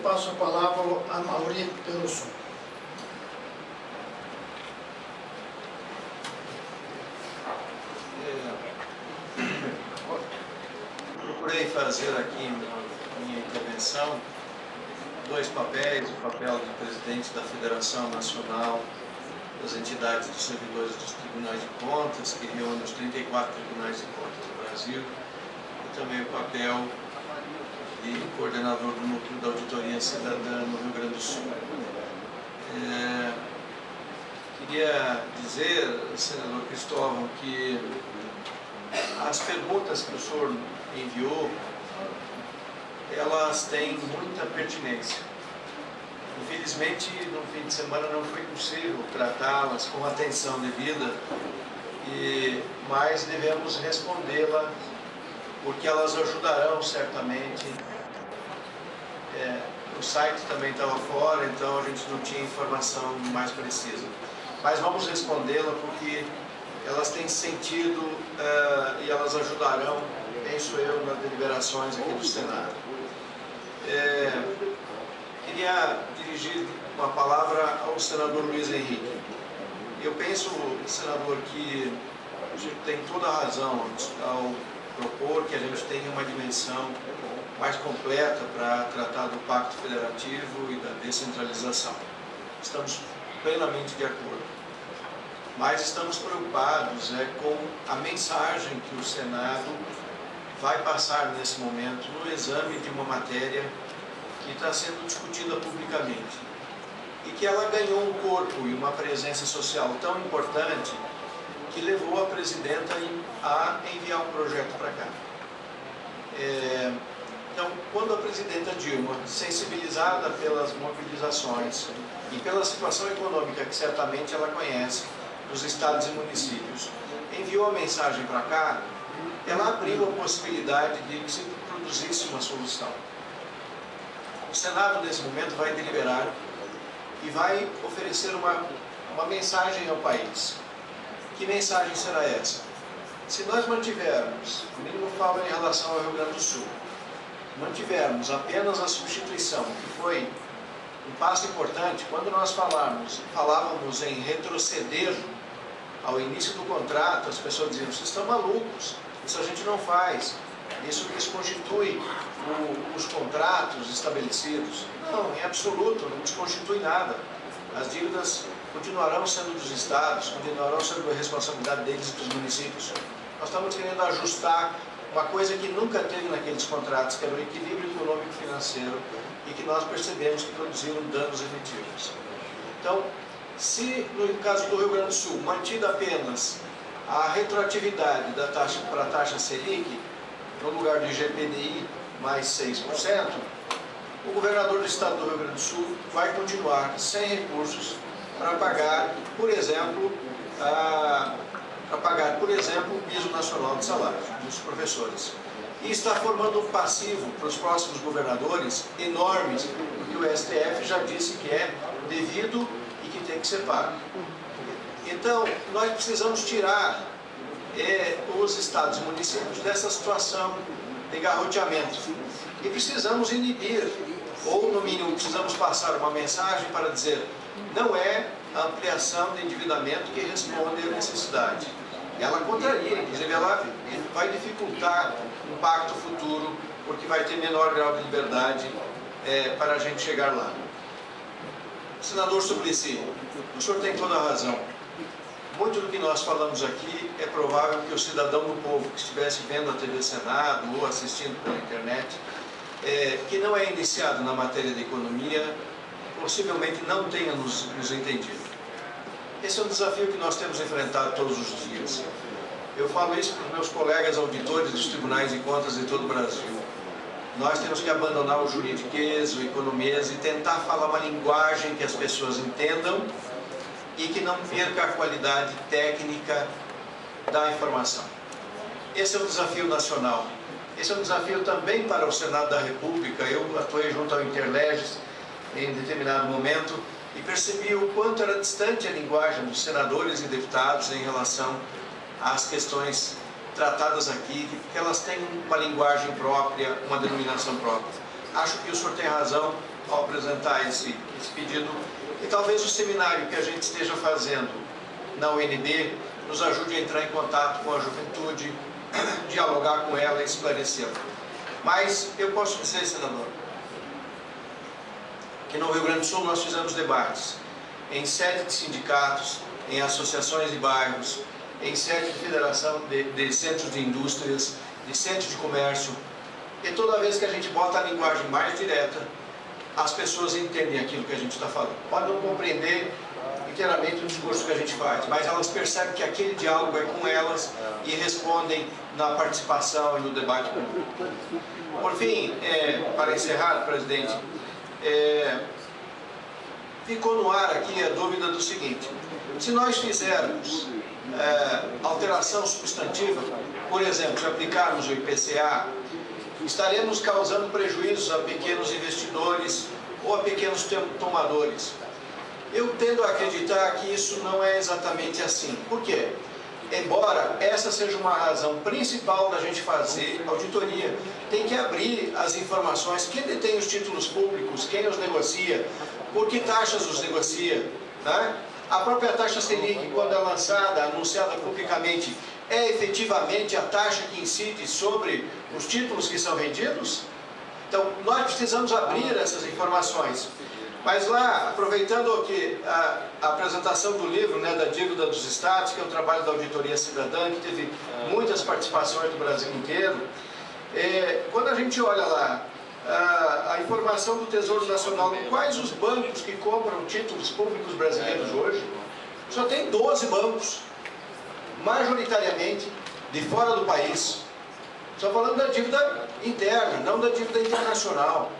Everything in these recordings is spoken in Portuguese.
Passo a palavra a Mauri Perusso. Procurei fazer aqui na minha intervenção dois papéis: o papel de presidente da Federação Nacional das Entidades dos Servidores dos Tribunais de Contas, que reúne os 34 tribunais de contas do Brasil, e também o papel de coordenador do Núcleo da Auditoria Cidadã no Rio Grande do Sul. Queria dizer, senador Cristóvão, que as perguntas que o senhor enviou, elas têm muita pertinência. Infelizmente, no fim de semana não foi possível tratá-las com atenção devida, mas devemos respondê-la, porque elas ajudarão certamente. O site também estava fora, então a gente não tinha informação mais precisa. Mas vamos respondê-la porque elas têm sentido e elas ajudarão, penso eu, nas deliberações aqui do Senado. Queria dirigir uma palavra ao senador Luiz Henrique. Eu penso, senador, que a gente tem toda a razão ao propor que a gente tenha uma dimensão mais completa para tratar do Pacto Federativo e da descentralização. Estamos plenamente de acordo. Mas estamos preocupados com a mensagem que o Senado vai passar nesse momento no exame de uma matéria que está sendo discutida publicamente e que ela ganhou um corpo e uma presença social tão importante que levou a presidenta a enviar um projeto para cá. Então, quando a presidenta Dilma, sensibilizada pelas mobilizações e pela situação econômica que certamente ela conhece dos estados e municípios, enviou a mensagem para cá, ela abriu a possibilidade de que se produzisse uma solução. O Senado, nesse momento, vai deliberar e vai oferecer uma mensagem ao país. Que mensagem será essa? Se nós mantivermos, o mínimo falo em relação ao Rio Grande do Sul, mantivermos apenas a substituição, que foi um passo importante, quando nós falávamos em retroceder ao início do contrato, as pessoas diziam: vocês estão malucos, isso a gente não faz, isso desconstitui os contratos estabelecidos. Não, em absoluto, não desconstitui nada. As dívidas continuarão sendo dos estados, continuarão sendo a responsabilidade deles e dos municípios. Nós estamos querendo ajustar uma coisa que nunca teve naqueles contratos, que era o equilíbrio econômico e financeiro, e que nós percebemos que produziram danos efetivos. Então, se no caso do Rio Grande do Sul, mantida apenas a retroatividade da taxa para a taxa Selic, no lugar do IGPDI mais 6%, o governador do estado do Rio Grande do Sul vai continuar sem recursos para pagar, por exemplo, o piso nacional de salário dos professores. E está formando um passivo para os próximos governadores enormes, porque o STF já disse que é devido e que tem que ser pago. Então, nós precisamos tirar os estados e municípios dessa situação de garroteamento. E precisamos inibir, ou no mínimo precisamos passar uma mensagem para dizer: não é a ampliação de endividamento que responde à necessidade. Ela contraria, inclusive ela vai dificultar um pacto futuro, porque vai ter menor grau de liberdade para a gente chegar lá. Senador Suplicy, o senhor tem toda a razão. Muito do que nós falamos aqui é provável que o cidadão do povo que estivesse vendo a TV Senado ou assistindo pela internet, que não é iniciado na matéria de economia, possivelmente não tenha nos entendido. Esse é um desafio que nós temos enfrentado todos os dias. Eu falo isso para os meus colegas auditores dos tribunais de contas de todo o Brasil. Nós temos que abandonar o juridiquês, o economês e tentar falar uma linguagem que as pessoas entendam e que não perca a qualidade técnica da informação. Esse é um desafio nacional. Esse é um desafio também para o Senado da República. Eu atuei junto ao Interleges em determinado momento e percebi o quanto era distante a linguagem dos senadores e deputados em relação às questões tratadas aqui, porque elas têm uma linguagem própria, uma denominação própria. Acho que o senhor tem razão ao apresentar esse pedido. E talvez o seminário que a gente esteja fazendo na UNB nos ajude a entrar em contato com a juventude, dialogar com ela e esclarecer. Mas eu posso dizer, senador, que no Rio Grande do Sul nós fizemos debates em sede de sindicatos, em associações de bairros, em sede de federação de centros de indústrias, de centros de comércio, e toda vez que a gente bota a linguagem mais direta, as pessoas entendem aquilo que a gente está falando. Podem não compreender inteiramente o discurso que a gente faz, mas elas percebem que aquele diálogo é com elas e respondem na participação e no debate público. Por fim, para encerrar, presidente, ficou no ar aqui a dúvida do seguinte: se nós fizermos alteração substantiva, por exemplo, se aplicarmos o IPCA, estaremos causando prejuízos a pequenos investidores ou a pequenos tomadores. Eu tendo a acreditar que isso não é exatamente assim. Por quê? Embora essa seja uma razão principal da gente fazer auditoria, tem que abrir as informações, quem detém os títulos públicos, quem os negocia, por que taxas os negocia, né? A própria taxa Selic, quando é lançada, anunciada publicamente, é efetivamente a taxa que incide sobre os títulos que são vendidos? Então, nós precisamos abrir essas informações. Mas lá, aproveitando que a apresentação do livro, né, da dívida dos estados, que é o trabalho da Auditoria Cidadã, que teve muitas participações do Brasil inteiro, quando a gente olha lá a informação do Tesouro Nacional, quais os bancos que compram títulos públicos brasileiros hoje, só tem 12 bancos, majoritariamente de fora do país. Só falando da dívida interna, não da dívida internacional.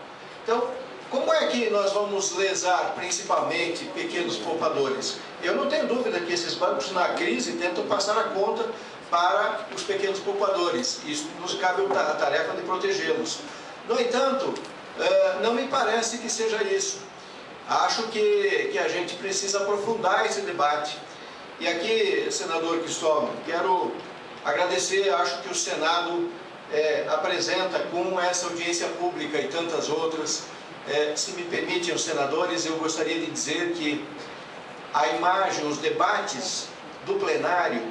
Então, como é que nós vamos lesar principalmente pequenos poupadores? Eu não tenho dúvida que esses bancos na crise tentam passar a conta para os pequenos poupadores. Isso nos cabe a tarefa de protegê-los. No entanto, não me parece que seja isso. Acho que a gente precisa aprofundar esse debate. E aqui, senador Cristóvão, quero agradecer, acho que o Senado apresenta com essa audiência pública e tantas outras. Se me permitem os senadores, eu gostaria de dizer que a imagem, os debates do plenário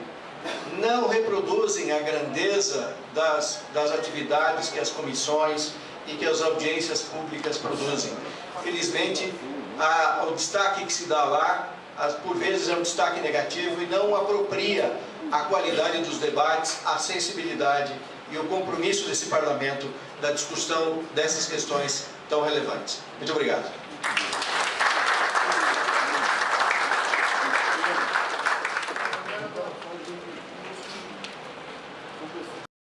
não reproduzem a grandeza das atividades que as comissões e que as audiências públicas produzem. Felizmente, o destaque que se dá lá, por vezes é um destaque negativo e não apropria a qualidade dos debates, a sensibilidade e o compromisso desse parlamento da discussão dessas questões tão relevantes. Muito obrigado.